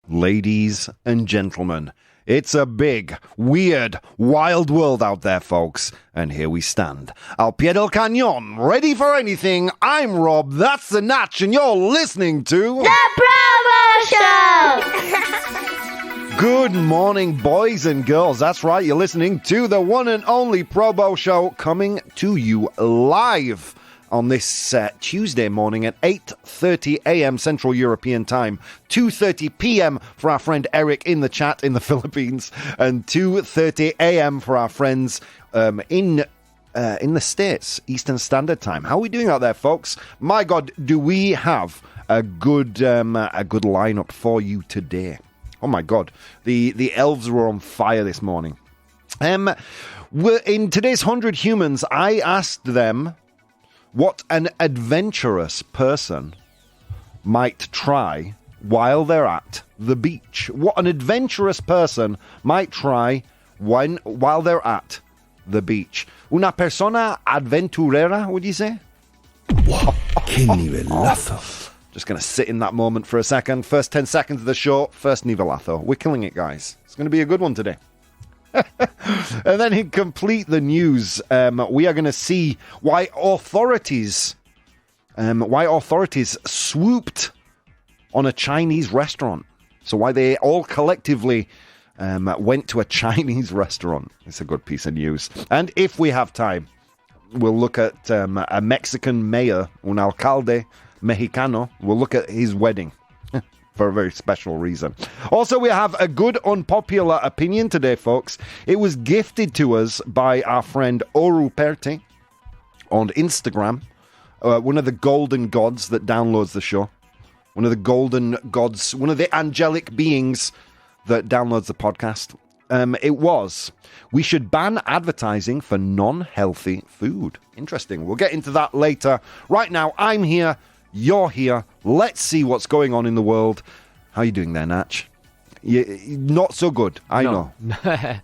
Ladies and gentlemen, it's a big, weird, wild world out there, folks. And here we stand. Al pie del cañón, ready for anything. I'm Rob, that's the Natch, and you're listening to... The ProBoh Show! Good morning, boys and girls. That's right, you're listening to the one and only ProBoh Show, coming to you live on this Tuesday morning at 8:30 a.m. Central European Time, 2:30 p.m. for our friend Eric in the chat in the Philippines, and 2:30 a.m. for our friends in the States, Eastern Standard Time. How are we doing out there, folks? My God, do we have a good lineup for you today? Oh my God, the elves were on fire this morning. In today's 100 Humans, I asked them what an adventurous person might try while they're at the beach. What an adventurous person might try while they're at the beach. Una persona aventurera, would you say? Wow, qué nivelazo. Just going to sit in that moment for a second. First 10 seconds of the show, first nivelazo. We're killing it, guys. It's going to be a good one today. And then in complete the news, we are going to see why authorities swooped on a Chinese restaurant. So why they all collectively went to a Chinese restaurant. It's a good piece of news. And if we have time, we'll look at a Mexican mayor, un alcalde mexicano. We'll look at his wedding. For a very special reason. Also, we have a good unpopular opinion today, folks. It was gifted to us by our friend Oru Perti on Instagram, one of the golden gods that downloads the show. One of the golden gods, one of the angelic beings that downloads the podcast. It was, we should ban advertising for non-healthy food. Interesting. We'll get into that later. Right now, I'm here. You're here. Let's see what's going on in the world. How are you doing there, Natch? Not so good, I know. I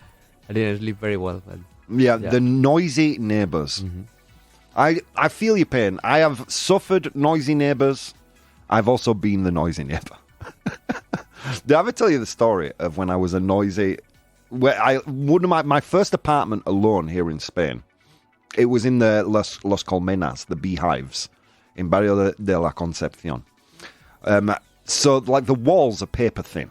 didn't sleep very well. But yeah, the noisy neighbours. Mm-hmm. I feel your pain. I have suffered noisy neighbours. I've also been the noisy neighbour. Did I ever tell you the story of when I was a noisy... one of my first apartment alone here in Spain, it was in the Los Colmenas, the beehives, in Barrio de la Concepción. So, like, the walls are paper thin.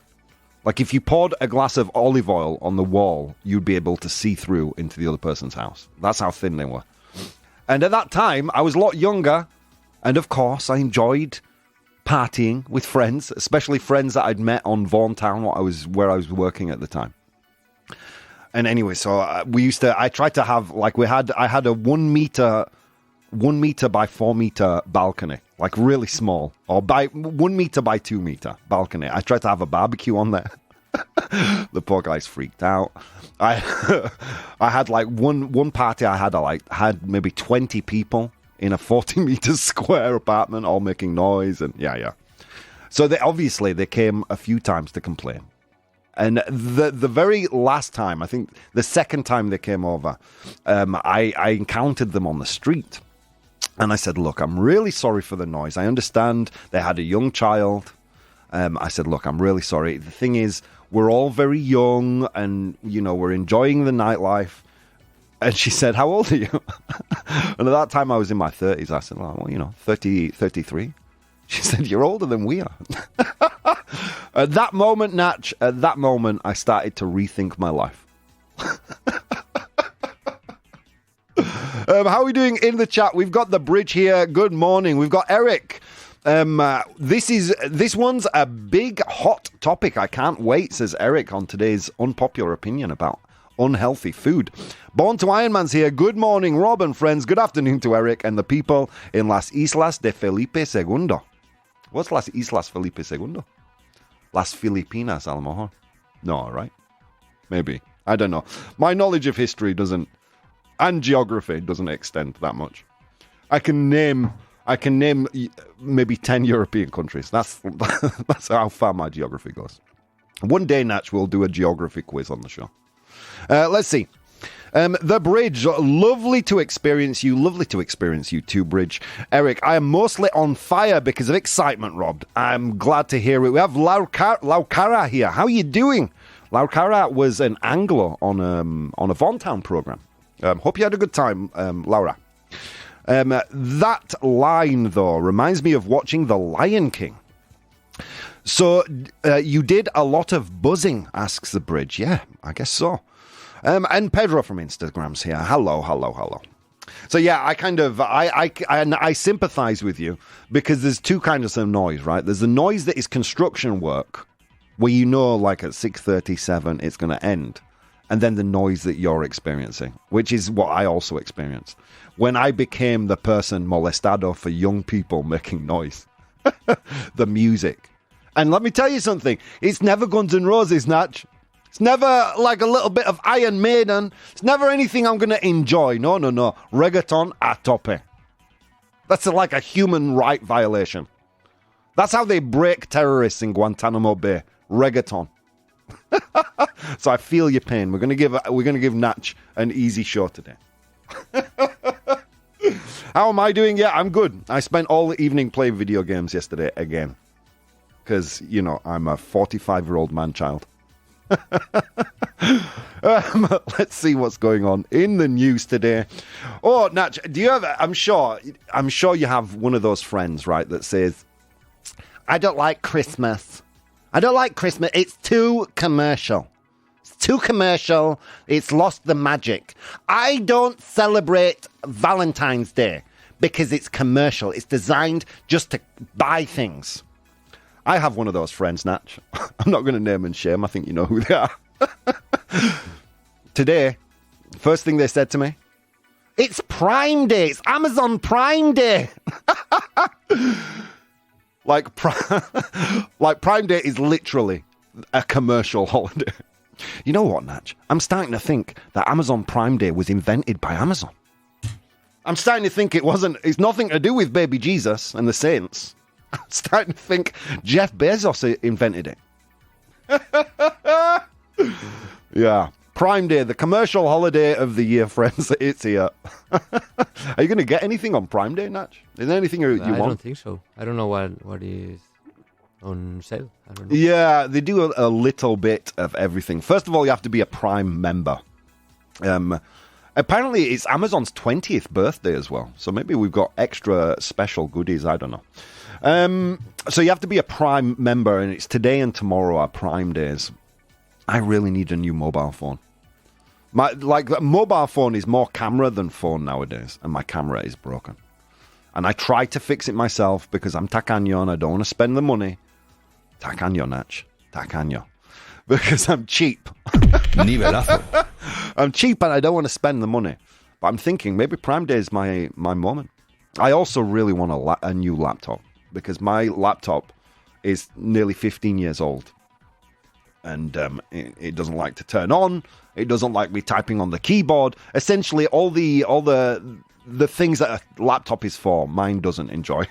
Like, if you poured a glass of olive oil on the wall, you'd be able to see through into the other person's house. That's how thin they were. And at that time, I was a lot younger, and of course, I enjoyed partying with friends, especially friends that I'd met on Vaughan where I was working at the time. And anyway, so I tried to have, like, I had a 1 meter by 4 meter balcony, like really small, or by 1 meter by 2 meter balcony. I tried to have a barbecue on there. The poor guy's freaked out. I had like one party. I had maybe 20 people in a 40 meter square apartment, all making noise, and yeah. So they came a few times to complain. And the very last time, I think the second time they came over, I encountered them on the street. And I said, look, I'm really sorry for the noise. I understand they had a young child. I said, look, I'm really sorry. The thing is, we're all very young and, we're enjoying the nightlife. And she said, how old are you? And at that time, I was in my 30s. I said, well, 33. She said, you're older than we are. At that moment, Natch, I started to rethink my life. How are we doing in the chat? We've got the bridge here. Good morning. We've got Eric. This one's a big hot topic. I can't wait, says Eric, on today's unpopular opinion about unhealthy food. Born to Ironman's here. Good morning, Rob and friends. Good afternoon to Eric and the people in Las Islas de Felipe II. What's Las Islas Felipe II? Las Filipinas, a lo mejor. No, right? Maybe. I don't know. My knowledge of history and geography doesn't extend that much. I can name maybe 10 European countries. That's how far my geography goes. One day, Natch, we'll do a geography quiz on the show. Let's see. The Bridge, lovely to experience you. Lovely to experience you too, Bridge. Eric, I am mostly on fire because of excitement, Rob. I'm glad to hear it. We have Laucara here. How are you doing? Laucara was an angler on a Vontown program. Hope you had a good time, Laura. That line, though, reminds me of watching The Lion King. So, you did a lot of buzzing, asks The Bridge. Yeah, I guess so. And Pedro from Instagram's here. Hello. So yeah, I sympathize with you because there's two kinds of noise, right? There's the noise that is construction work, where you know, like at 6:37 it's going to end, and then the noise that you're experiencing, which is what I also experienced when I became the person molestado for young people making noise, the music. And let me tell you something, it's never Guns N' Roses, Natch. It's never like a little bit of Iron Maiden. It's never anything I'm going to enjoy. No. Reggaeton a tope. That's like a human right violation. That's how they break terrorists in Guantanamo Bay. Reggaeton. So I feel your pain. We're going to give Natch an easy show today. How am I doing? Yeah, I'm good. I spent all the evening playing video games yesterday again. Because, I'm a 45-year-old man-child. Let's see what's going on in the news today. Oh, Natch, do you have? I'm sure you have one of those friends, right, that says, "I don't like Christmas. I don't like Christmas. It's too commercial. It's too commercial. It's lost the magic. I don't celebrate Valentine's Day because it's commercial. It's designed just to buy things." I have one of those friends, Natch. I'm not going to name and shame. I think you know who they are. Today, first thing they said to me, "It's Prime Day. It's Amazon Prime Day." like Prime Day is literally a commercial holiday. You know what, Natch? I'm starting to think that Amazon Prime Day was invented by Amazon. I'm starting to think it's nothing to do with baby Jesus and the saints. I'm starting to think Jeff Bezos invented it. Yeah. Prime Day, the commercial holiday of the year, friends. It's here. Are you going to get anything on Prime Day, Natch? Is there anything you want? I don't think so. I don't know what is on sale. I don't know. Yeah, they do a little bit of everything. First of all, you have to be a Prime member. Apparently, it's Amazon's 20th birthday as well. So maybe we've got extra special goodies. I don't know. So you have to be a Prime member, and it's today and tomorrow are Prime days. I really need a new mobile phone. Mobile phone is more camera than phone nowadays, and my camera is broken. And I tried to fix it myself because I'm tacaño and I don't want to spend the money. Tacaño, Natch. Tacaño. Because I'm cheap. Nivelazo. I'm cheap and I don't want to spend the money. But I'm thinking maybe Prime Day is my moment. I also really want a new laptop. Because my laptop is nearly 15 years old. And it doesn't like to turn on. It doesn't like me typing on the keyboard. Essentially, all the things that a laptop is for, mine doesn't enjoy.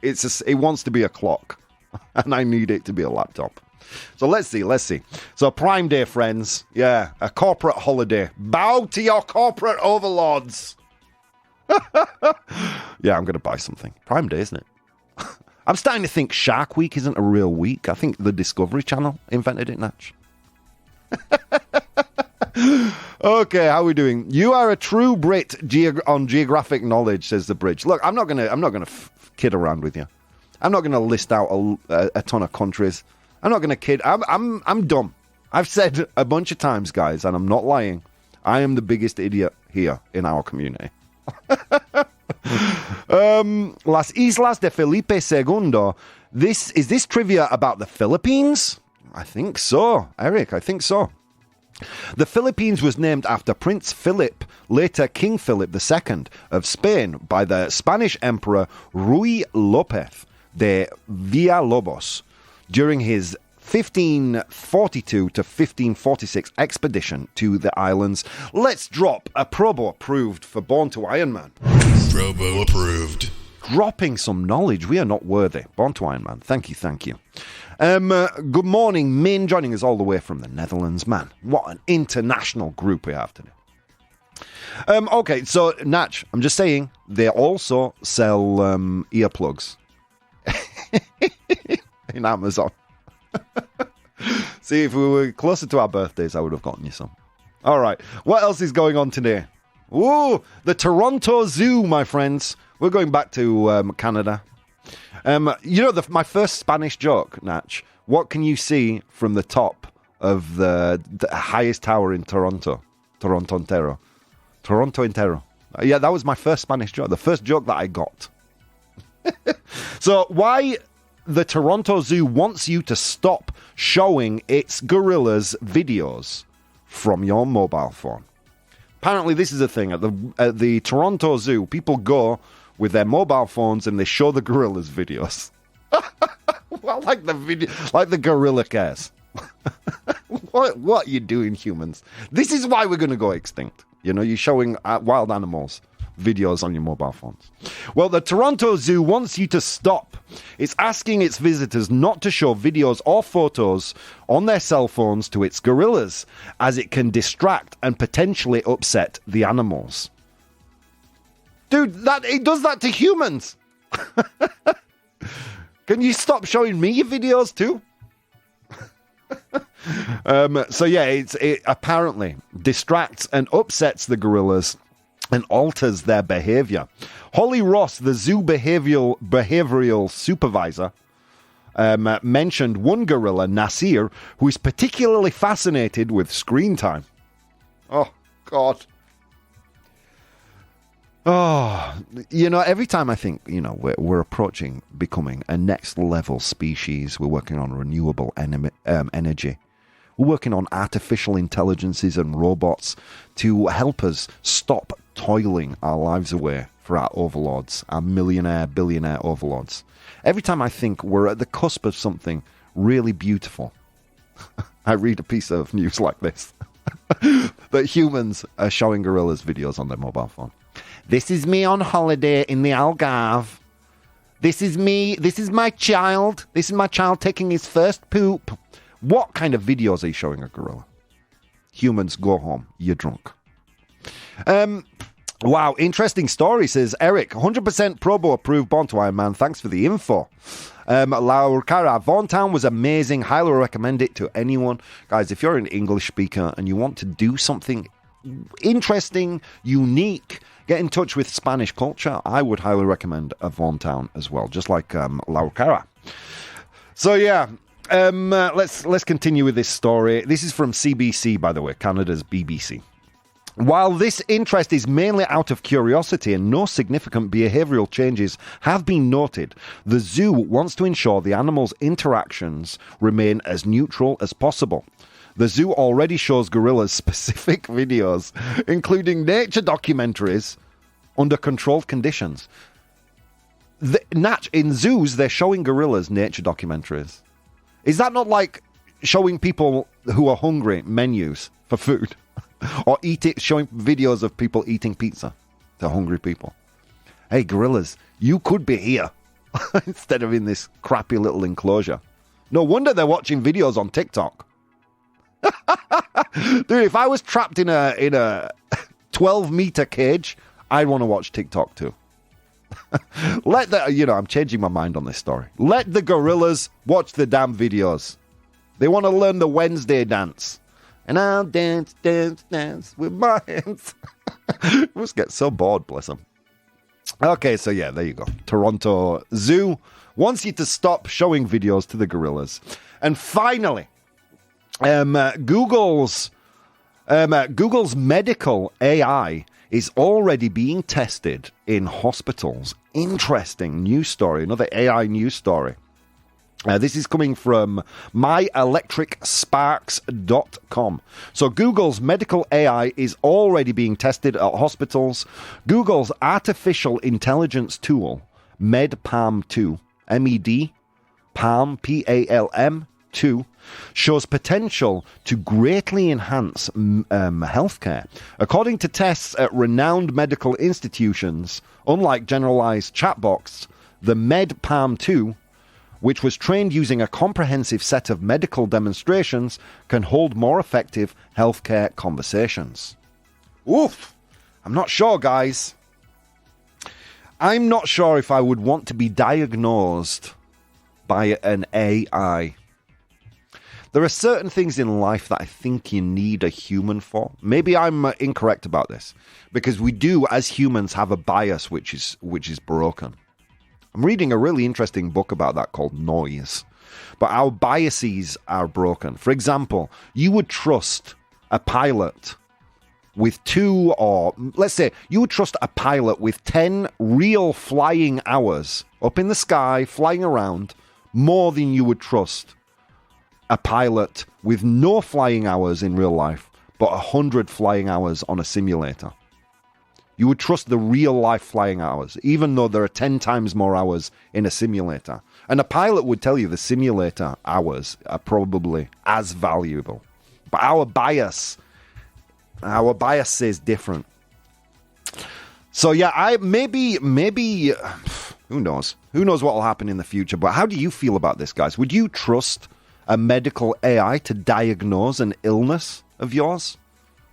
It wants to be a clock. And I need it to be a laptop. So let's see. So Prime Day, friends. Yeah, a corporate holiday. Bow to your corporate overlords. Yeah, I'm going to buy something. Prime Day, isn't it? I'm starting to think Shark Week isn't a real week. I think the Discovery Channel invented it, Natch. Okay, how are we doing? You are a true Brit on geographic knowledge, says The Bridge. Look, I'm not gonna kid around with you. I'm not gonna list out a ton of countries. I'm not gonna kid. I'm dumb. I've said a bunch of times, guys, and I'm not lying. I am the biggest idiot here in our community. Las Islas de Felipe II. Is this trivia about the Philippines? I think so, Eric. I think so. The Philippines was named after Prince Philip, later King Philip II of Spain, by the Spanish Emperor Ruy López de Villalobos during his 1542 to 1546 expedition to the islands. Let's drop a ProBoh approved for Born to Iron Man. ProBoh approved. Dropping some knowledge. We are not worthy. Born to Iron Man. Thank you. Good morning, Min, joining us all the way from the Netherlands. Man, what an international group we have today. Okay, so Natch, I'm just saying they also sell earplugs in Amazon. See, if we were closer to our birthdays, I would have gotten you some. All right, what else is going on today? Ooh, the Toronto Zoo, my friends. We're going back to Canada. My first Spanish joke, Natch. What can you see from the top of the highest tower in Toronto? Toronto Entero. Yeah, that was my first Spanish joke. The first joke that I got. So why the Toronto Zoo wants you to stop showing its gorillas videos from your mobile phone. Apparently, this is a thing at the Toronto Zoo. People go with their mobile phones and they show the gorillas videos. Well, like the gorilla cares. What are you doing, humans? This is why we're going to go extinct. You're showing wild animals videos on your mobile phones. Well, the Toronto Zoo wants you to stop. It's asking its visitors not to show videos or photos on their cell phones to its gorillas, as it can distract and potentially upset the animals. Dude, it does that to humans. Can you stop showing me your videos too? It apparently distracts and upsets the gorillas and alters their behavior. Holly Ross, the zoo behavioral supervisor, mentioned one gorilla, Nasir, who is particularly fascinated with screen time. Oh, God. Oh, every time I think, we're approaching becoming a next level species, we're working on renewable energy. We're working on artificial intelligences and robots to help us stop toiling our lives away for our overlords, our billionaire overlords. Every time I think we're at the cusp of something really beautiful, I read a piece of news like this, that humans are showing gorillas videos on their mobile phone. This is me on holiday in the Algarve. This is me. This is my child. This is my child taking his first poop. What kind of videos are you showing a gorilla? Humans, go home. You're drunk. Wow, interesting story, says Eric. 100% ProBoh approved Born to Iron Man. Thanks for the info. Laura Cara, Vaughantown was amazing. Highly recommend it to anyone. Guys, if you're an English speaker and you want to do something interesting, unique, get in touch with Spanish culture, I would highly recommend a Vaughantown as well, just like Laura Cara. So yeah, let's continue with this story. This is from CBC, by the way, Canada's BBC. While this interest is mainly out of curiosity and no significant behavioural changes have been noted, the zoo wants to ensure the animals' interactions remain as neutral as possible. The zoo already shows gorillas specific videos, including nature documentaries, under controlled conditions. In zoos, they're showing gorillas nature documentaries. Is that not like showing people who are hungry menus for food? Or showing videos of people eating pizza to hungry people? Hey, gorillas, you could be here instead of in this crappy little enclosure. No wonder they're watching videos on TikTok. Dude, if I was trapped in a 12-meter cage, I'd want to watch TikTok too. I'm changing my mind on this story. Let the gorillas watch the damn videos. They want to learn the Wednesday dance. And I'll dance, dance, dance with my hands. Must get so bored, bless them. Okay, so yeah, there you go. Toronto Zoo wants you to stop showing videos to the gorillas. And finally, Google's medical AI is already being tested in hospitals. Interesting news story, another AI news story. This is coming from myelectricsparks.com. So Google's medical AI is already being tested at hospitals. Google's artificial intelligence tool, MedPalm2, M-E-D, Palm, P-A-L-M, 2, shows potential to greatly enhance healthcare. According to tests at renowned medical institutions, unlike generalized chatbots, the MedPalm2, which was trained using a comprehensive set of medical demonstrations, can hold more effective healthcare conversations. Oof! I'm not sure, guys. I'm not sure if I would want to be diagnosed by an AI. There are certain things in life that I think you need a human for. Maybe I'm incorrect about this, because we do, as humans, have a bias which is broken. I'm reading a really interesting book about that called Noise. But our biases are broken. For example, you would trust a pilot with let's say you would trust a pilot with 10 real flying hours up in the sky, flying around, more than you would trust a pilot with no flying hours in real life, but 100 flying hours on a simulator. You would trust the real life flying hours, even though there are 10 times more hours in a simulator. And a pilot would tell you the simulator hours are probably as valuable. But our bias says different. So yeah, maybe who knows? Who knows what will happen in the future? But how do you feel about this, guys? Would you trust a medical AI to diagnose an illness of yours?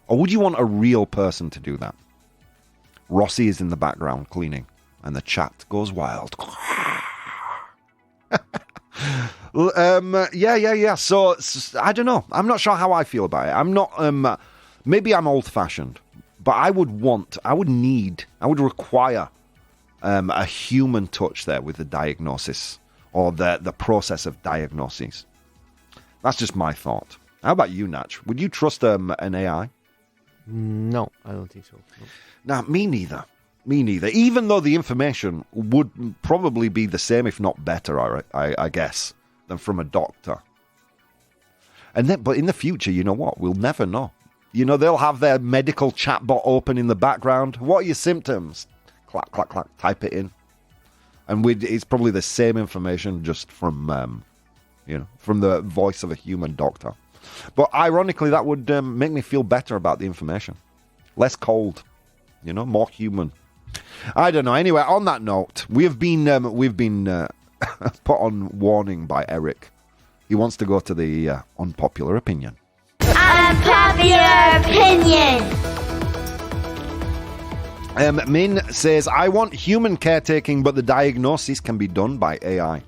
Or would you want a real person to do that? Rossi is in the background cleaning, and the chat goes wild. Yeah. So I don't know. I'm not sure how I feel about it. I'm not. Maybe I'm old-fashioned, but I would require a human touch there with the diagnosis or the process of diagnosis. That's just my thought. How about you, Natch? Would you trust an AI? No, I don't think so. No. Nah, me neither. Even though the information would probably be the same, if not better, I guess, than from a doctor. But in the future, you know what? We'll never know. You know, they'll have their medical chatbot open in the background. What are your symptoms? Clack, clack, clack. Type it in. And it's probably the same information, just from, from the voice of a human doctor. But ironically, that would make me feel better about the information. Less cold. More human. I don't know. Anyway, on that note, we've been put on warning by Eric. He wants to go to the unpopular opinion. Unpopular opinion. Min says, I want human caretaking, but the diagnosis can be done by AI.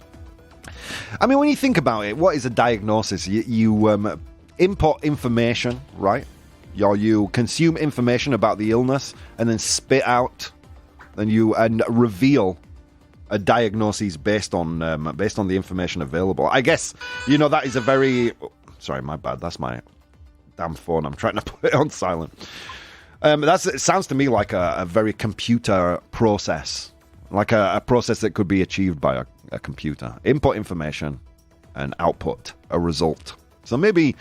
I mean, when you think about it, what is a diagnosis? You input information, right? You consume information about the illness and then spit out and reveal a diagnosis based on the information available. I guess that is a very sorry, my bad. That's my damn phone. I'm trying to put it on silent. It sounds to me like a very computer process, like a process that could be achieved by a computer. Input information and output a result. So maybe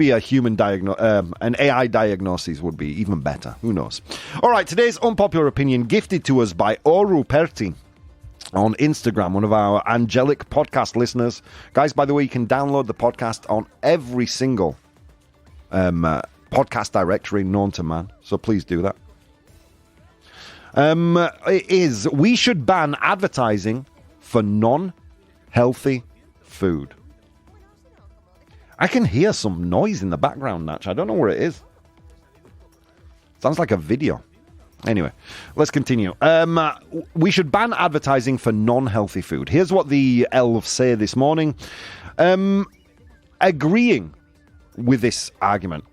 a human an AI diagnosis would be even better. Who knows? All right, today's unpopular opinion gifted to us by Oru Perti on Instagram, one of our angelic podcast listeners. Guys, by the way, you can download the podcast on every single podcast directory known to man. So please do that. It is, we should ban advertising for non-healthy food. I can hear some noise in the background, Natch. I don't know where it is. Sounds like a video. Anyway, let's continue. We should ban advertising for non-healthy food. Here's what the elves say this morning. Agreeing with this argument.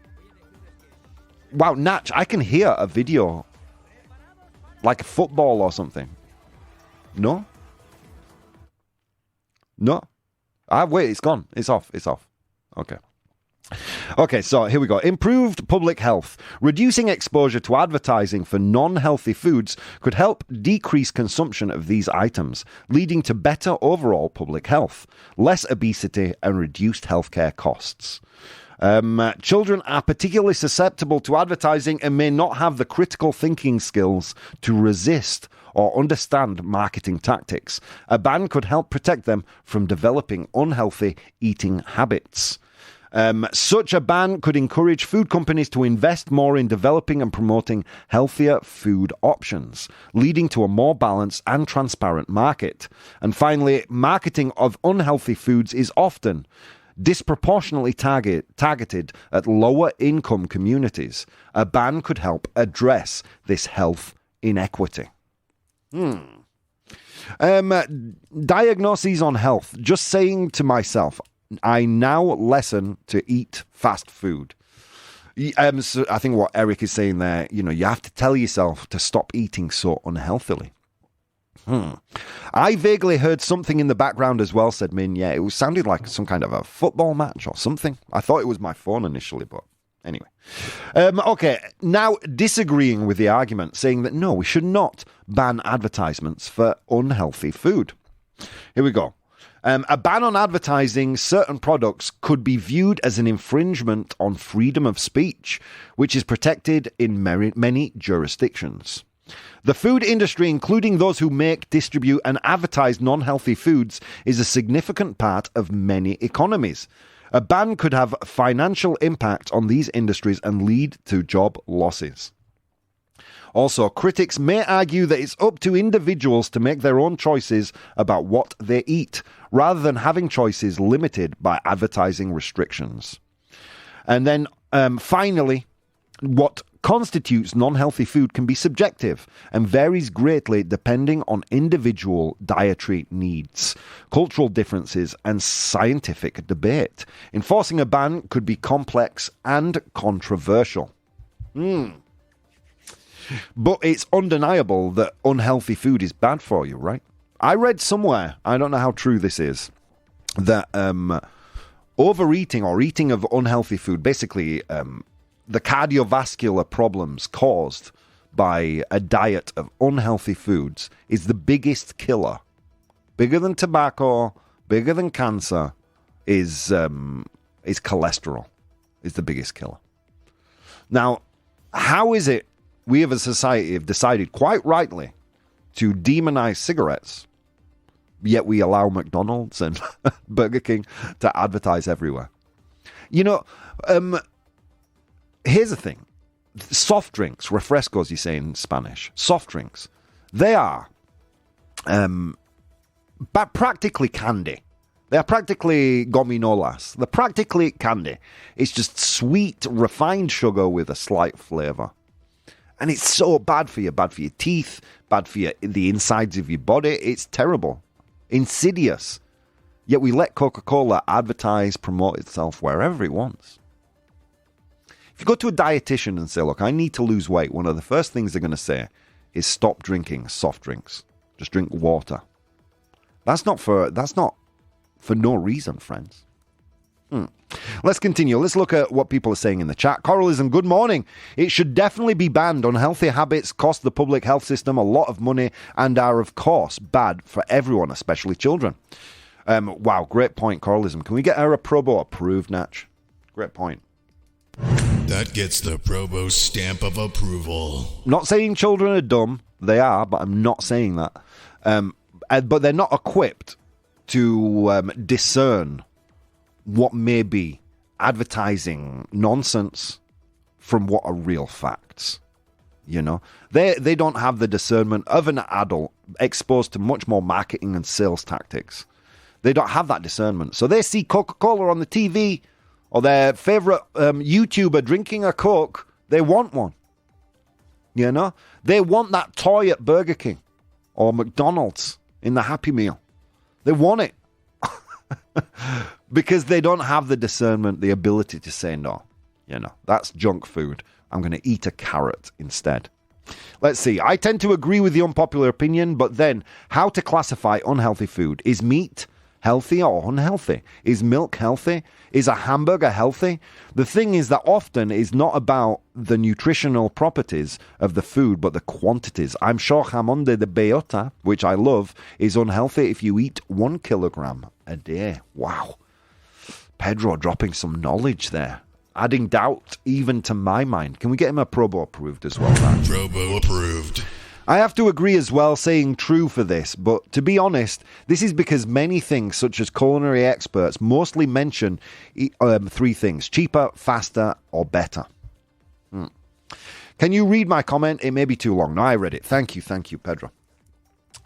Wow, Natch, I can hear a video. Like football or something. No? Wait, it's gone. It's off. Okay, so here we go. Improved public health. Reducing exposure to advertising for non-healthy foods could help decrease consumption of these items, leading to better overall public health, less obesity, and reduced healthcare costs. Children are particularly susceptible to advertising and may not have the critical thinking skills to resist or understand marketing tactics. A ban could help protect them from developing unhealthy eating habits. Such a ban could encourage food companies to invest more in developing and promoting healthier food options, leading to a more balanced and transparent market. And finally, marketing of unhealthy foods is often disproportionately targeted at lower income communities. A ban could help address this health inequity. Diagnoses on health. Just saying to myself, I now lessen to eat fast food. So I think what Eric is saying there, you have to tell yourself to stop eating so unhealthily. I vaguely heard something in the background as well, said Min. Yeah, it sounded like some kind of a football match or something. I thought it was my phone initially, but anyway. Okay, now disagreeing with the argument, saying that no, we should not ban advertisements for unhealthy food. Here we go. A ban on advertising certain products could be viewed as an infringement on freedom of speech, which is protected in many jurisdictions. The food industry, including those who make, distribute, and advertise non-healthy foods, is a significant part of many economies. A ban could have financial impact on these industries and lead to job losses. Also, critics may argue that it's up to individuals to make their own choices about what they eat, rather than having choices limited by advertising restrictions. And then, finally, what constitutes non-healthy food can be subjective and varies greatly depending on individual dietary needs, cultural differences, and scientific debate. Enforcing a ban could be complex and controversial. But it's undeniable that unhealthy food is bad for you, right? I read somewhere, I don't know how true this is, that overeating or eating of unhealthy food, basically the cardiovascular problems caused by a diet of unhealthy foods, is the biggest killer. Bigger than tobacco, bigger than cancer, is cholesterol, is the biggest killer. Now, how is it we as a society have decided quite rightly to demonize cigarettes, yet we allow McDonald's and Burger King to advertise everywhere? Here's the thing. Soft drinks, refrescos, you say in Spanish, soft drinks, they are practically candy. They are practically gominolas. They're practically candy. It's just sweet, refined sugar with a slight flavor. And it's so bad for you teeth, bad for the insides of your body. It's terrible. Insidious. Yet we let Coca-Cola advertise, promote itself wherever it wants. If you go to a dietitian and say, look, I need to lose weight, one of the first things they're going to say is stop drinking soft drinks. Just drink water. That's not for no reason, friends. Let's continue. Let's look at what people are saying in the chat. Coralism, good morning. It should definitely be banned. Unhealthy habits cost the public health system a lot of money and are, of course, bad for everyone, especially children. Wow, great point, Coralism. Can we get our ProBoh approved, Natch? Great point. That gets the ProBoh stamp of approval. Not saying children are dumb. They are, but I'm not saying that. But they're not equipped to discern what may be advertising nonsense from what are real facts. They don't have the discernment of an adult exposed to much more marketing and sales tactics. They don't have that discernment. So they see Coca-Cola on the TV or their favorite YouTuber drinking a Coke. They want one. They want that toy at Burger King or McDonald's in the Happy Meal. They want it. Because they don't have the discernment, the ability to say no. That's junk food. I'm going to eat a carrot instead. Let's see. I tend to agree with the unpopular opinion, but then how to classify unhealthy food? Is meat healthy or unhealthy? Is milk healthy? Is a hamburger healthy? The thing is that often is not about the nutritional properties of the food, but the quantities. I'm sure jamón de bellota, which I love, is unhealthy if you eat 1 kilogram a day. Wow. Pedro dropping some knowledge there. Adding doubt even to my mind. Can we get him a ProBoh approved as well, man? ProBoh approved. I have to agree as well, saying true for this, but to be honest, this is because many things, such as culinary experts, mostly mention 3 things: cheaper, faster, or better. Can you read my comment? It may be too long. No, I read it. Thank you, Pedro.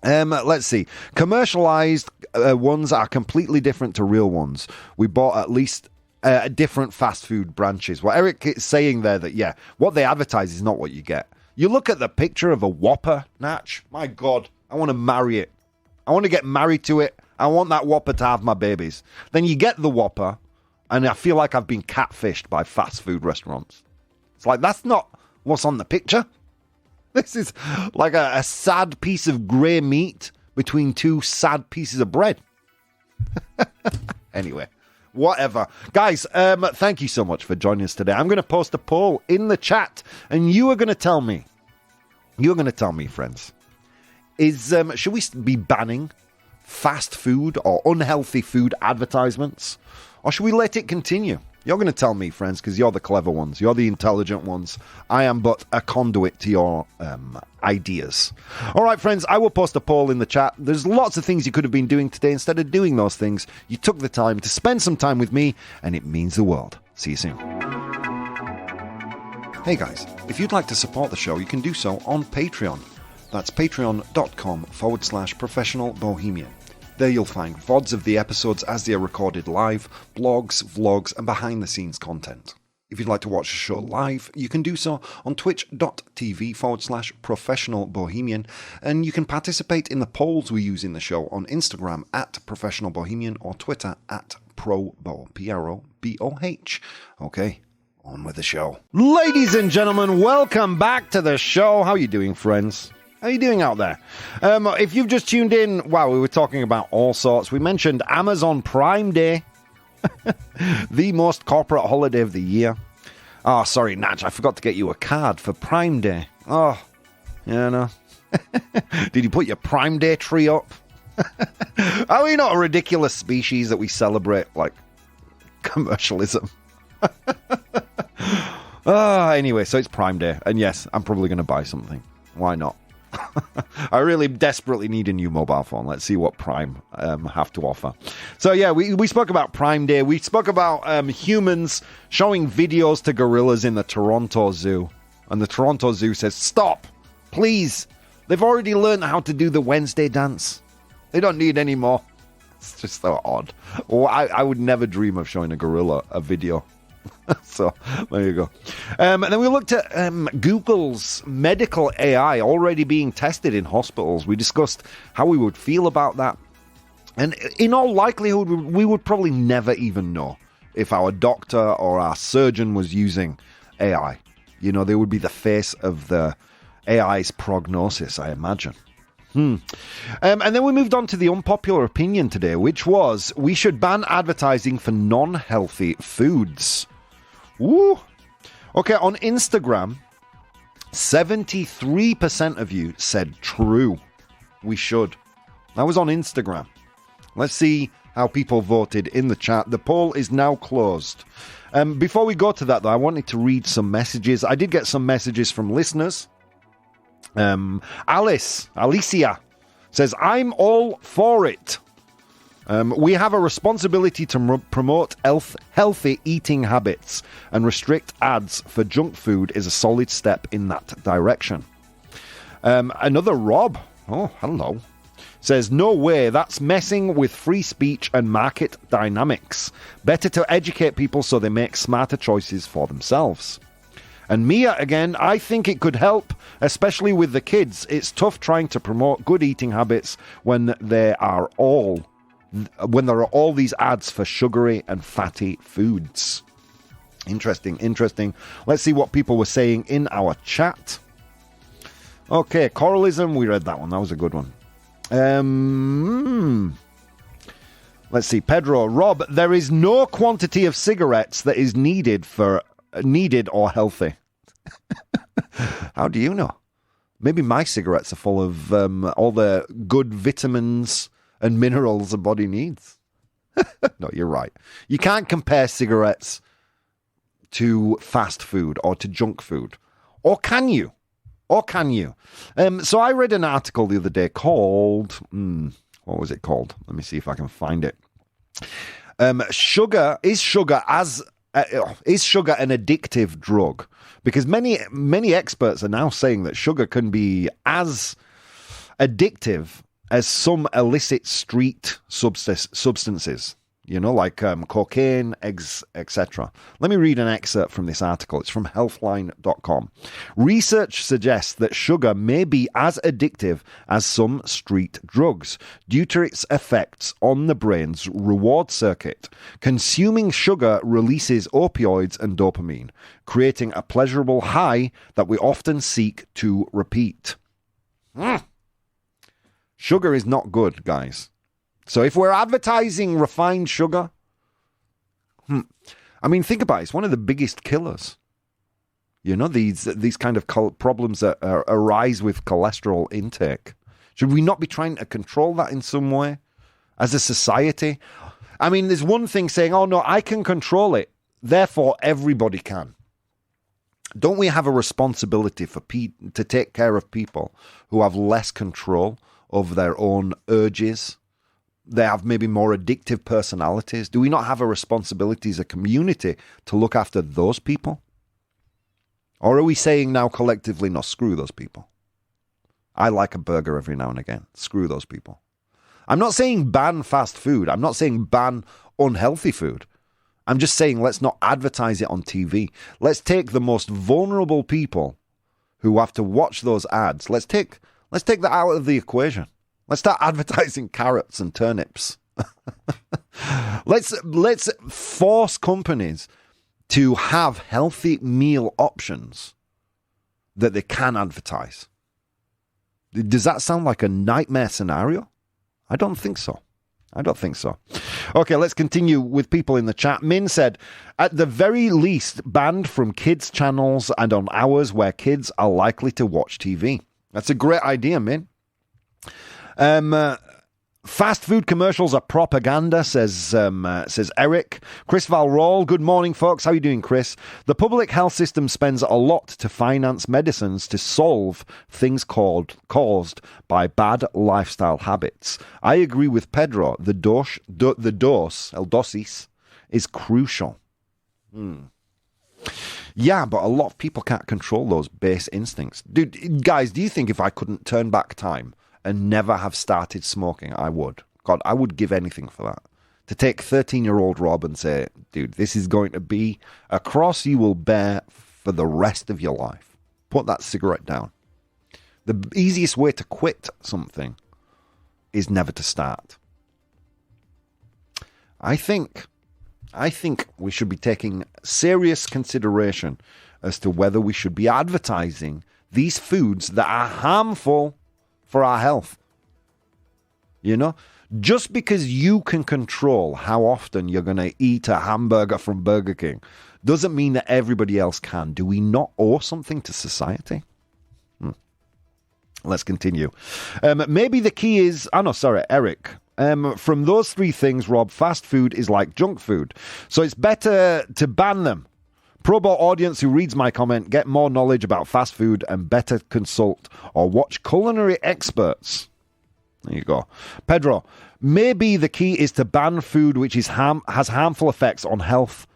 Let's see. Commercialized ones are completely different to real ones. We bought at least different fast food branches. What Eric is saying there that, yeah, what they advertise is not what you get. You look at the picture of a Whopper, Natch. My God, I want to marry it. I want to get married to it. I want that Whopper to have my babies. Then you get the Whopper, and I feel like I've been catfished by fast food restaurants. It's like, that's not what's on the picture. This is like a sad piece of grey meat between two sad pieces of bread. Anyway, whatever. Guys, thank you so much for joining us today. I'm going to post a poll in the chat, and you are going to tell me, friends, should we be banning fast food or unhealthy food advertisements? Or should we let it continue? You're going to tell me, friends, because you're the clever ones. You're the intelligent ones. I am but a conduit to your ideas. All right, friends, I will post a poll in the chat. There's lots of things you could have been doing today. Instead of doing those things, you took the time to spend some time with me, and it means the world. See you soon. Hey, guys, if you'd like to support the show, you can do so on Patreon. That's patreon.com/professional bohemian. There you'll find VODs of the episodes as they are recorded live, blogs, vlogs, and behind-the-scenes content. If you'd like to watch the show live, you can do so on twitch.tv/professional bohemian, and you can participate in the polls we use in the show on Instagram @professional bohemian or Twitter @ProBoh, ProBoh. Okay, on with the show. Ladies and gentlemen, welcome back to the show. How are you doing, friends? How are you doing out there? If you've just tuned in, wow, we were talking about all sorts. We mentioned Amazon Prime Day, the most corporate holiday of the year. Oh, sorry, Natch, I forgot to get you a card for Prime Day. Oh, yeah, no. Did you put your Prime Day tree up? Are we not a ridiculous species that we celebrate, like, commercialism? Anyway, so it's Prime Day. And yes, I'm probably going to buy something. Why not? I really desperately need a new mobile phone. Let's see what Prime have to offer. So yeah, we spoke about Prime Day. We spoke about humans showing videos to gorillas in the Toronto Zoo. And the Toronto Zoo says, stop, please. They've already learned how to do the Wednesday dance. They don't need any more. It's just so odd. Well, I would never dream of showing a gorilla a video. So, there you go. And then we looked at Google's medical AI already being tested in hospitals. We discussed how we would feel about that. And in all likelihood, we would probably never even know if our doctor or our surgeon was using AI. You know, they would be the face of the AI's prognosis, I imagine. And then we moved on to the unpopular opinion today, which was we should ban advertising for non-healthy foods. Woo! Okay, on Instagram, 73% of you said true. We should. That was on Instagram. Let's see how people voted in the chat. The poll is now closed. Before we go to that, though, I wanted to read some messages. I did get some messages from listeners. Alicia says, I'm all for it. We have a responsibility to promote healthy eating habits, and restrict ads for junk food is a solid step in that direction. Another Rob, oh, hello, says, no way, that's messing with free speech and market dynamics. Better to educate people so they make smarter choices for themselves. And Mia, again, I think it could help, especially with the kids. It's tough trying to promote good eating habits when there are all these ads for sugary and fatty foods. Interesting. Let's see what people were saying in our chat. Okay, coralism, we read that one. That was a good one. Let's see, Pedro. Rob, there is no quantity of cigarettes that is needed or healthy. How do you know? Maybe my cigarettes are full of all the good vitamins and minerals a body needs. No, you're right. You can't compare cigarettes to fast food or to junk food. Or can you? So I read an article the other day called... what was it called? Let me see if I can find it. Is sugar an addictive drug? Because many experts are now saying that sugar can be as addictive as some illicit street substances, like cocaine, eggs, etc. Let me read an excerpt from this article. It's from healthline.com. Research suggests that sugar may be as addictive as some street drugs due to its effects on the brain's reward circuit. Consuming sugar releases opioids and dopamine, creating a pleasurable high that we often seek to repeat. Sugar is not good, guys. So if we're advertising refined sugar, think about it. It's one of the biggest killers. These kind of problems that arise with cholesterol intake. Should we not be trying to control that in some way as a society? There's one thing saying, oh, no, I can control it. Therefore, everybody can. Don't we have a responsibility to take care of people who have less control over their own urges? They have maybe more addictive personalities. Do we not have a responsibility as a community to look after those people? Or are we saying now collectively, no, screw those people? I like a burger every now and again. Screw those people. I'm not saying ban fast food. I'm not saying ban unhealthy food. I'm just saying let's not advertise it on TV. Let's take the most vulnerable people who have to watch those ads. Let's take that out of the equation. Let's start advertising carrots and turnips. Let's force companies to have healthy meal options that they can advertise. Does that sound like a nightmare scenario? I don't think so. Okay, let's continue with people in the chat. Min said, at the very least, banned from kids' channels and on hours where kids are likely to watch TV. That's a great idea, Min. Fast food commercials are propaganda, says Eric. Chris Valroll, good morning, folks. How are you doing, Chris? The public health system spends a lot to finance medicines to solve things caused by bad lifestyle habits. I agree with Pedro. The dosis, is crucial. Yeah, but a lot of people can't control those base instincts. Dude, guys, do you think if I couldn't turn back time and never have started smoking, I would? God, I would give anything for that. To take 13-year-old Rob and say, dude, this is going to be a cross you will bear for the rest of your life. Put that cigarette down. The easiest way to quit something is never to start. I think we should be taking serious consideration as to whether we should be advertising these foods that are harmful for our health. Just because you can control how often you're going to eat a hamburger from Burger King doesn't mean that everybody else can. Do we not owe something to society? Let's continue. Maybe the key is... Eric. From those three things, Rob, fast food is like junk food. So it's better to ban them. ProBoh audience who reads my comment, get more knowledge about fast food and better consult or watch culinary experts. There you go. Pedro, maybe the key is to ban food which has harmful effects on health,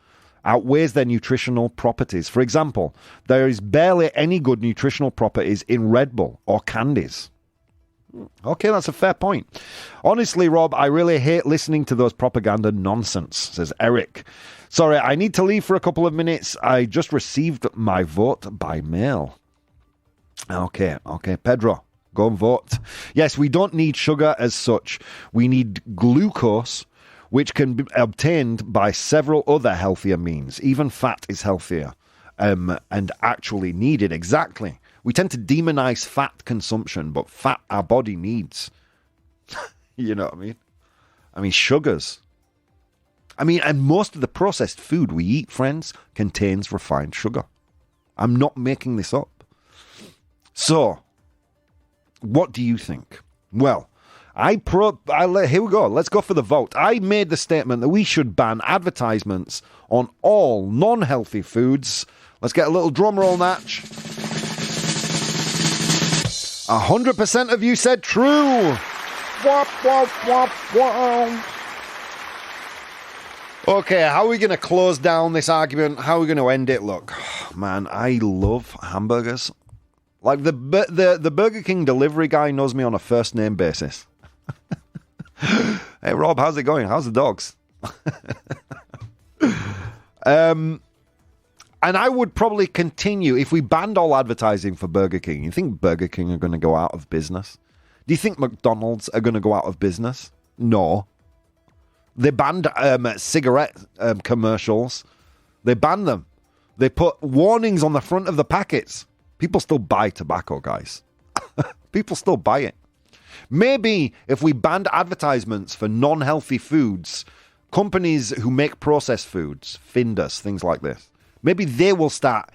outweighs their nutritional properties. For example, there is barely any good nutritional properties in Red Bull or candies. Okay, that's a fair point. Honestly, Rob, I really hate listening to those propaganda nonsense, says Eric. Sorry, I need to leave for a couple of minutes. I just received my vote by mail. Okay, Pedro, go and vote. Yes, we don't need sugar as such. We need glucose, which can be obtained by several other healthier means. Even fat is healthier and actually needed. Exactly. We tend to demonize fat consumption, but fat our body needs. You know what I mean? I mean, sugars. And most of the processed food we eat, friends, contains refined sugar. I'm not making this up. So, what do you think? Well, here we go. Let's go for the vote. I made the statement that we should ban advertisements on all non-healthy foods. Let's get a little drum roll, Natch. 100% of you said true. Okay, how are we going to close down this argument? How are we going to end it? Look, man, I love hamburgers. Like the Burger King delivery guy knows me on a first name basis. Hey, Rob, how's it going? How's the dogs? And I would probably continue if we banned all advertising for Burger King. You think Burger King are going to go out of business? Do you think McDonald's are going to go out of business? No. They banned cigarette commercials. They banned them. They put warnings on the front of the packets. People still buy tobacco, guys. People still buy it. Maybe if we banned advertisements for non-healthy foods, companies who make processed foods, Findus, things like this, maybe they will start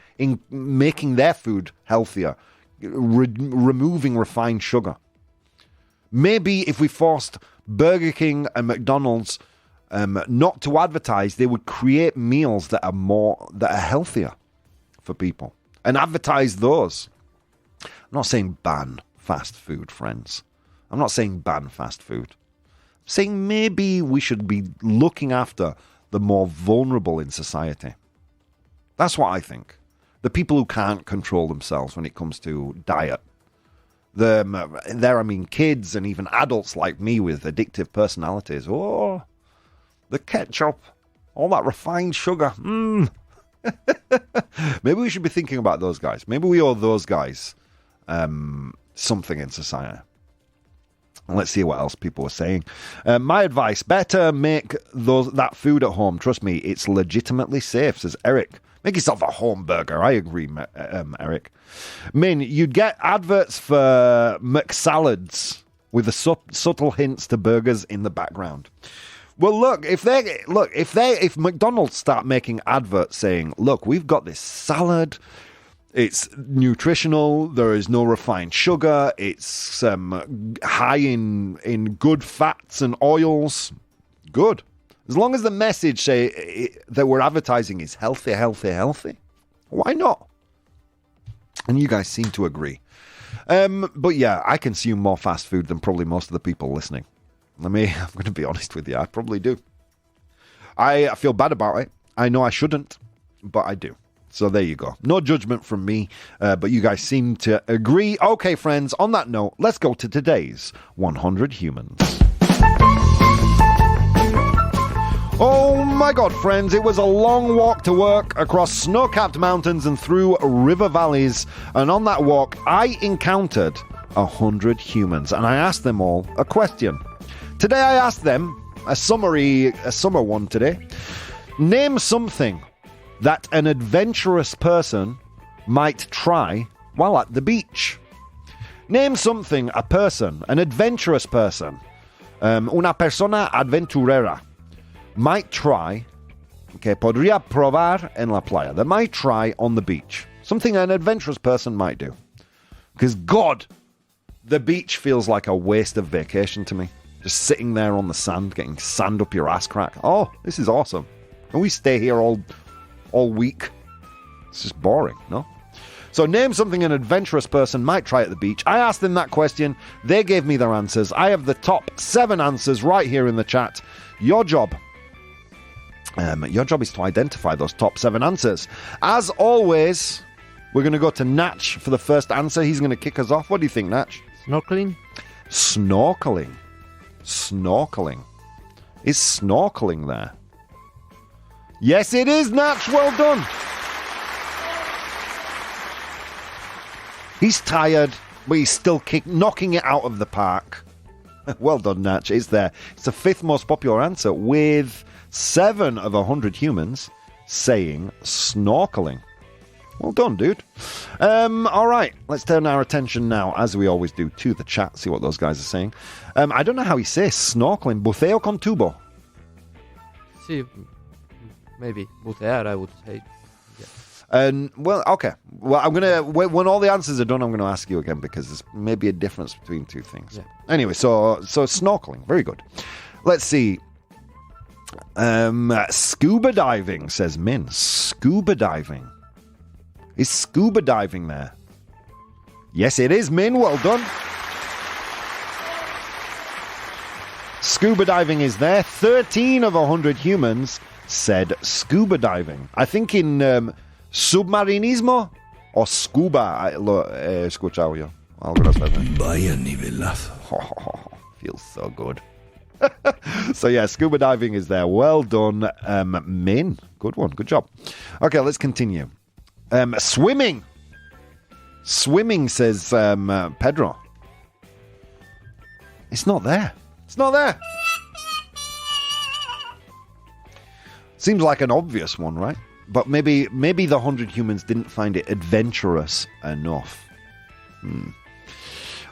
making their food healthier, removing refined sugar. Maybe if we forced Burger King and McDonald's not to advertise, they would create meals that are healthier for people and advertise those. I'm not saying ban fast food, friends. I'm not saying ban fast food. I'm saying maybe we should be looking after the more vulnerable in society. That's what I think. The people who can't control themselves when it comes to diet. I mean kids and even adults like me with addictive personalities. Oh, the ketchup, all that refined sugar. Maybe we should be thinking about those guys. Maybe we owe those guys something in society. Let's see what else people were saying. My advice, better make that food at home. Trust me, it's legitimately safe, says Eric. Make yourself a home burger. I agree, Eric. Min, you'd get adverts for McSalads with the subtle hints to burgers in the background. Well, look, if McDonald's start making adverts saying, look, we've got this salad, it's nutritional, there is no refined sugar, it's high in good fats and oils, good. As long as the message that we're advertising is healthy, why not? And you guys seem to agree. But yeah, I consume more fast food than probably most of the people listening. I'm going to be honest with you. I probably do. I feel bad about it. I know I shouldn't, but I do. So there you go. No judgment from me, but you guys seem to agree. Okay, friends, on that note, let's go to today's 100 Humans. Oh my God, friends, it was a long walk to work across snow-capped mountains and through river valleys. And on that walk, I encountered 100 humans, and I asked them all a question. Today I asked them a summer one today. Name something that an adventurous person might try while at the beach. Name something an adventurous person, una persona aventurera, might try, que podría probar en la playa, that might try on the beach. Something an adventurous person might do. Because God, the beach feels like a waste of vacation to me. Just sitting there on the sand, getting sand up your ass crack. Oh, this is awesome. And we stay here all week. It's just boring, no? So name something an adventurous person might try at the beach. I asked them that question. They gave me their answers. I have the top 7 answers right here in the chat. Your job is to identify those top 7 answers. As always, we're going to go to Natch for the first answer. He's going to kick us off. What do you think, Natch? Snorkeling? Snorkeling. Is snorkeling there? Yes, it is, Natch. Well done. He's tired, but he's still knocking it out of the park. Well done, Natch. It's there. It's the 5th most popular answer, with 7 of 100 humans saying snorkeling. Well done, dude. All right, let's turn our attention now, as we always do, to the chat, see what those guys are saying. I don't know how he says snorkeling. Buceo con tubo. Sí, maybe. Bucear, I would say. Well, okay. Well, I'm gonna when all the answers are done, I'm gonna ask you again because there's maybe a difference between two things. Yeah. Anyway, so snorkeling, very good. Let's see. Scuba diving, says Min. Scuba diving. Is scuba diving there? Yes, it is, Min. Well done. Scuba diving is there. 13 of 100 humans said scuba diving. I think in submarinismo o scuba. Lo he escuchado yo. Algo así. Vaya nivelazo. Feels so good. So yeah, scuba diving is there. Well done, Min. Good one. Good job. Okay, let's continue. Swimming. Swimming, says Pedro. It's not there. It's not there. Seems like an obvious one, right? But maybe the 100 humans didn't find it adventurous enough.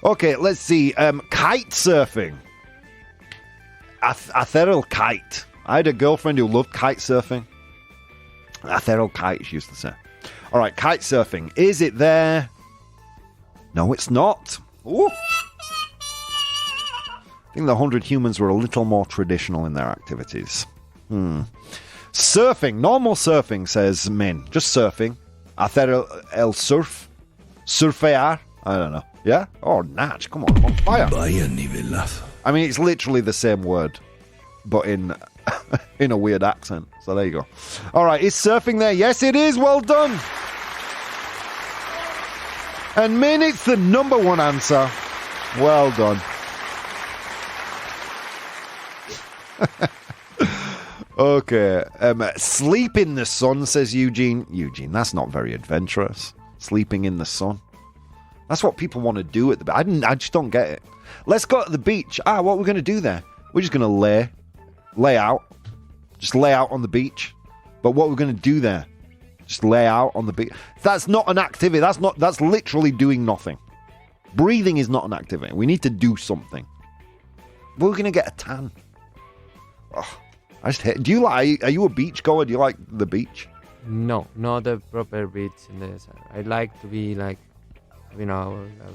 Okay, let's see. Kite surfing. Ethereal kite. I had a girlfriend who loved kite surfing. Ethereal kite, she used to say. All right, kite surfing. Is it there? No, it's not. Ooh. I think the 100 humans were a little more traditional in their activities. Surfing. Normal surfing, says Min. Just surfing. Ethereal surf. Surfear. I don't know. Yeah? Oh, Natch. Come on. I'm on fire. I mean, it's literally the same word, but in a weird accent. So there you go. All right, is surfing there? Yes, it is. Well done. And Min, it's the number one answer. Well done. Okay. Sleep in the sun, says Eugene. Eugene, that's not very adventurous. Sleeping in the sun. That's what people want to do at the beach. I just don't get it. Let's go to the beach. What are we going to do there? We're just going to lay out. Just lay out on the beach. But what we're going to do there? Just lay out on the beach. That's not an activity. That's literally doing nothing. Breathing is not an activity. We need to do something. We're going to get a tan. Oh, I just hate. Are you a beach goer? Do you like the beach? No, not the proper beach. I like to be like,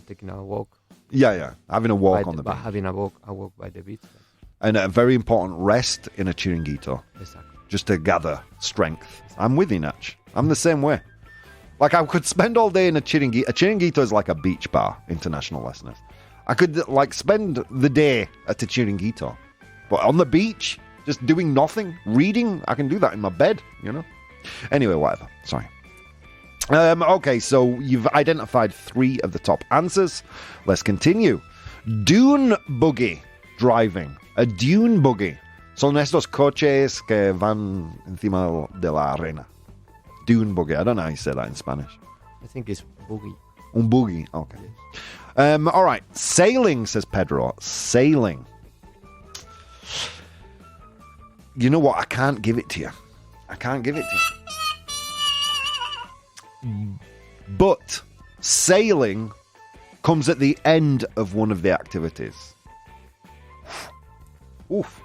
taking a walk. Yeah. Having a walk on the beach. Having a walk by the beach. And a very important rest in a chiringuito. Exactly. Just to gather strength. I'm with you, Natch. I'm the same way. Like, I could spend all day in a chiringuito. A chiringuito is like a beach bar, international listeners. I could, spend the day at a chiringuito. But on the beach, just doing nothing, reading, I can do that in my bed, Anyway, whatever. Sorry. Okay, so you've identified 3 of the top answers. Let's continue. Dune buggy driving. A dune buggy. Son estos coches que van encima de la arena. Dune buggy. I don't know how you say that in Spanish. I think it's boogie. Un buggy. Okay. All right. Sailing, says Pedro. Sailing. You know what? I can't give it to you. But sailing comes at the end of one of the activities. Oof.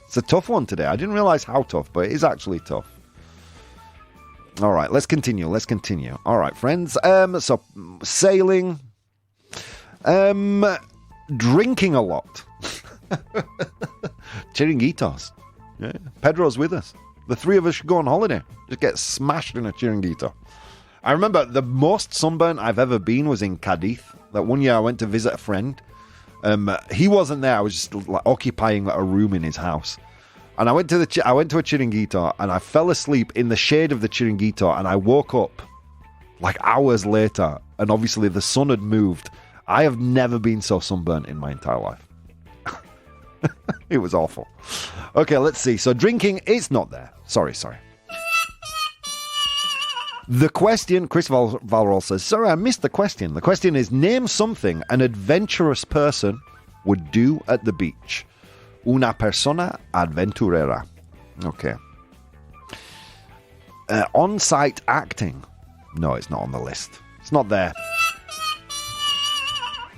It's a tough one today. I didn't realize how tough, but it is actually tough. All right, let's continue. All right, friends. So sailing. Drinking a lot. Chiringuitos. Yeah. Pedro's with us. The 3 of us should go on holiday. Just get smashed in a chiringuito. I remember the most sunburnt I've ever been was in Cadiz. That one year I went to visit a friend. He wasn't there. I was just occupying a room in his house. And I went to a chiringuito and I fell asleep in the shade of the chiringuito and I woke up hours later and obviously the sun had moved. I have never been so sunburnt in my entire life. It was awful. Okay, let's see. So drinking, it's not there. Sorry. The question, Chris Valrol says, sorry, I missed the question. The question is, name something an adventurous person would do at the beach. Una persona aventurera. Okay. On-site acting. No, it's not on the list. It's not there.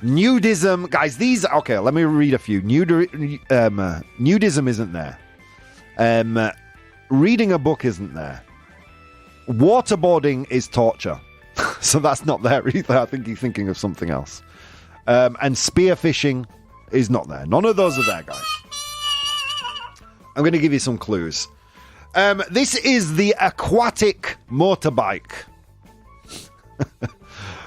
Nudism. Guys, these... Okay, let me read a few. Nudism isn't there. Reading a book isn't there. Waterboarding is torture. So that's not there either. I think you're thinking of something else. And spearfishing is not there. None of those are there, guys. I'm going to give you some clues. This is the aquatic motorbike.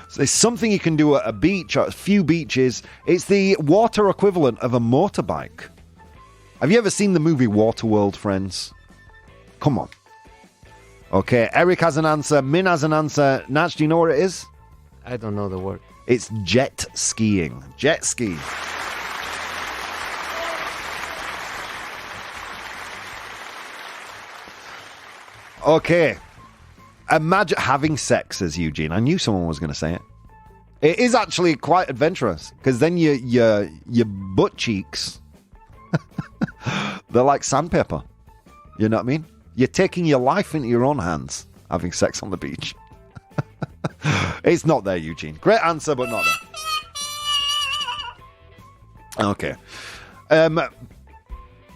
So it's something you can do at a beach or a few beaches. It's the water equivalent of a motorbike. Have you ever seen the movie Waterworld, friends? Come on. Okay, Eric has an answer. Min has an answer. Natch, do you know what it is? I don't know the word. It's jet skiing. Jet ski. Okay. Imagine having sex, says Eugene. I knew someone was going to say it. It is actually quite adventurous because then your butt cheeks, they're like sandpaper. You know what I mean? You're taking your life into your own hands having sex on the beach. It's not there, Eugene. Great answer, but not there. Okay.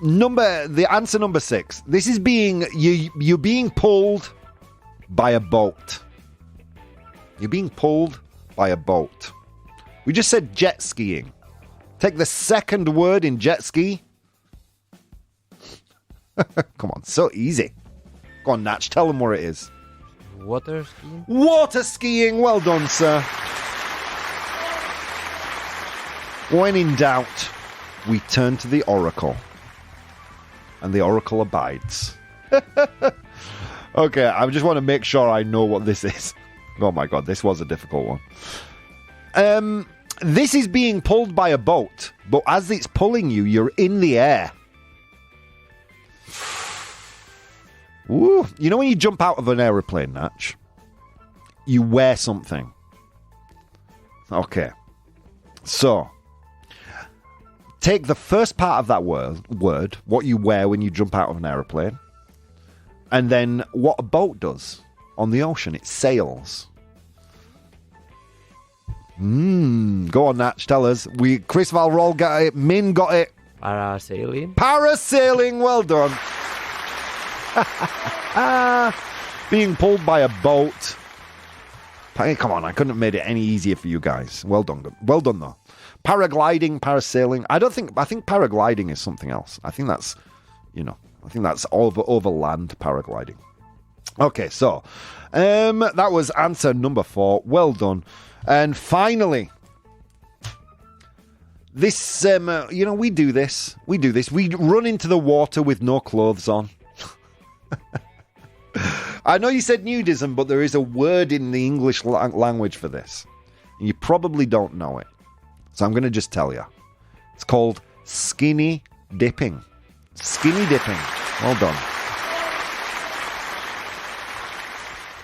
The answer number 6. This is you're being pulled by a boat. You're being pulled by a boat. We just said jet skiing. Take the second word in jet ski. Come on, so easy. Go on, Natch, tell them where it is. Water skiing? Water skiing, well done, sir. When in doubt, we turn to the oracle. And the oracle abides. Okay, I just want to make sure I know what this is. Oh my god, this was a difficult one. This is being pulled by a boat, but as it's pulling you, you're in the air. Ooh, you know when you jump out of an aeroplane, Natch? You wear something. Okay. So, take the first part of that word, what you wear when you jump out of an aeroplane, and then what a boat does on the ocean. It sails. Go on, Natch, tell us. Chris Valrol got it. Min got it. Parasailing? Parasailing, well done. Being pulled by a boat. Come on, I couldn't have made it any easier for you guys. Well done though. Paragliding, parasailing. I think paragliding is something else. I think that's over land paragliding. Okay, so that was answer number 4. Well done. And finally, this we do this. We run into the water with no clothes on. I know you said nudism, but there is a word in the English language for this. And you probably don't know it. So I'm going to just tell you. It's called skinny dipping. Skinny dipping. Well done.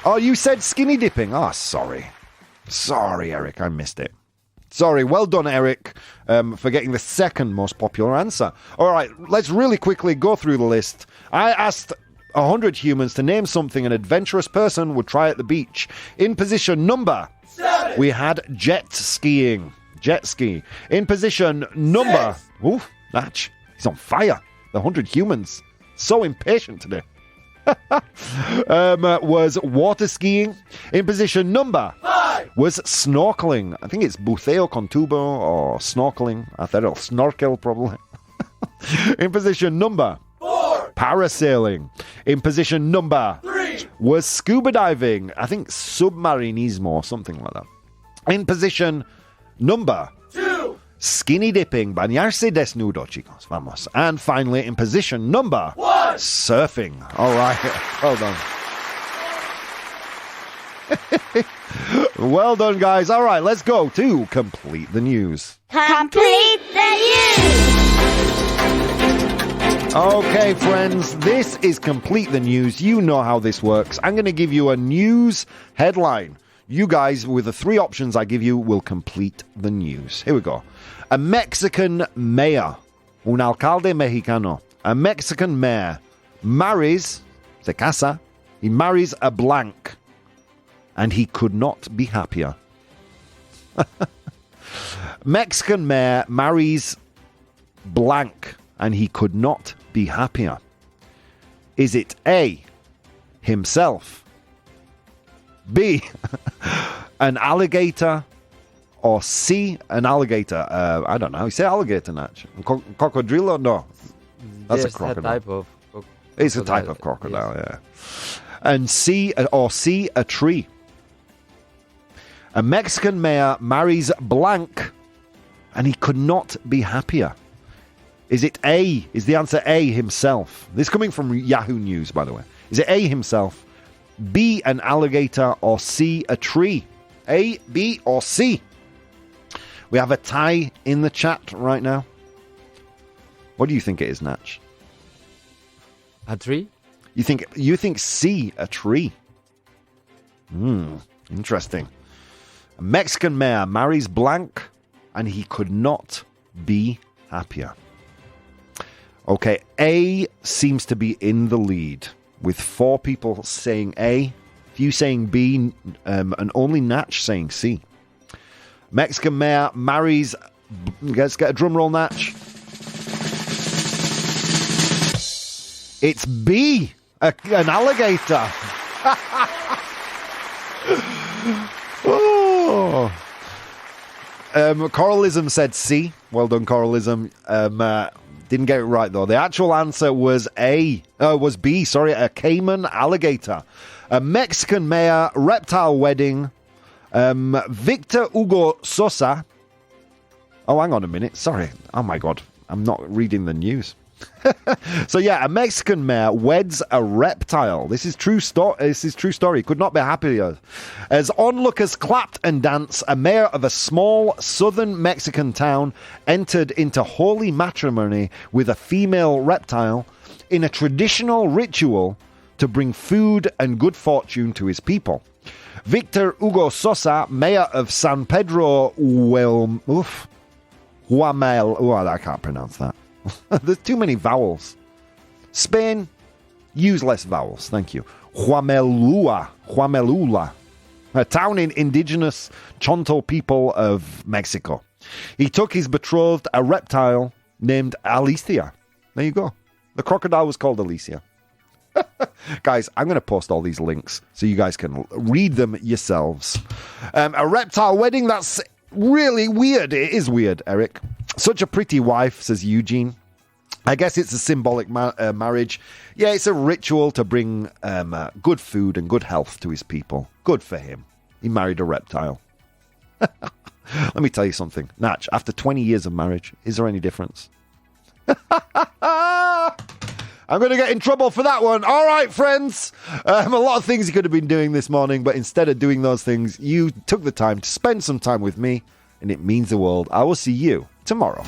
Oh, you said skinny dipping. Oh, sorry. Sorry, Eric. I missed it. Sorry. Well done, Eric, for getting the second most popular answer. All right. Let's really quickly go through the list. I asked 100 humans to name something an adventurous person would try at the beach. In position number 7, we had jet skiing. Jet ski. In position number 6. Ooh, Natch. He's on fire. The 100 humans. So impatient today. Was water skiing. In position number 5 was snorkeling. I think it's buceo con tubo or snorkeling. I thought it'll snorkel probably. In position number 4, parasailing. In position number 3 was scuba diving. I think submarinismo or something like that. In position number 2, skinny dipping. Bañarse desnudo, chicos. Vamos. And finally, in position number 1, surfing. All right. Well done. Well done, guys. All right, let's go to complete the news. Complete the news. Okay, friends, this is Complete the News. You know how this works. I'm going to give you a news headline. You guys, with the 3 options I give you, will complete the news. Here we go. A Mexican mayor, un alcalde mexicano, a Mexican mayor marries, se casa, he marries a blank, and he could not be happier. Mexican mayor marries blank, and he could not be happier. Is it A, himself, B, an alligator, or C, an alligator? I don't know. You say alligator, Natch. Cocodrilo? No. That's Yes, a crocodile. A type of It's a type of crocodile, yes. yeah. And C, a tree. A Mexican mayor marries blank, and he could not be happier. Is it A? Is the answer A, himself? This is coming from Yahoo News, by the way. Is it A, himself, B, an alligator, or C, a tree? A, B, or C? We have a tie in the chat right now. What do you think it is, Natch? A tree? You think C, a tree. Interesting. A Mexican mayor marries blank, and he could not be happier. Okay, A seems to be in the lead, with 4 people saying A, few saying B, and only Natch saying C. Mexican mayor marries... Let's get a drum roll, Natch. It's B, an alligator. Oh. Coralism said C. Well done, Coralism. Didn't get it right, though. The actual answer was was B, sorry, a Cayman alligator. A Mexican mayor, reptile wedding, Victor Hugo Sosa. Oh, hang on a minute. Sorry. Oh, my God. I'm not reading the news. So, yeah, a Mexican mayor weds a reptile. This is true story. Could not be happier. As onlookers clapped and danced, a mayor of a small southern Mexican town entered into holy matrimony with a female reptile in a traditional ritual to bring food and good fortune to his people. Victor Hugo Sosa, mayor of San Pedro Huamel. I can't pronounce that. There's too many vowels. Spain, use less vowels. Thank you. Huamelula, a town in indigenous Chontal people of Mexico. He took his betrothed, a reptile named Alicia. There you go. The crocodile was called Alicia. Guys, I'm going to post all these links so you guys can read them yourselves. A reptile wedding, that's really weird. It is weird, Eric. Such a pretty wife, says Eugene. I guess it's a symbolic marriage. Yeah, it's a ritual to bring good food and good health to his people. Good for him. He married a reptile. Let me tell you something. Natch, after 20 years of marriage, is there any difference? I'm going to get in trouble for that one. All right, friends. A lot of things you could have been doing this morning, but instead of doing those things, you took the time to spend some time with me, and it means the world. I will see you tomorrow.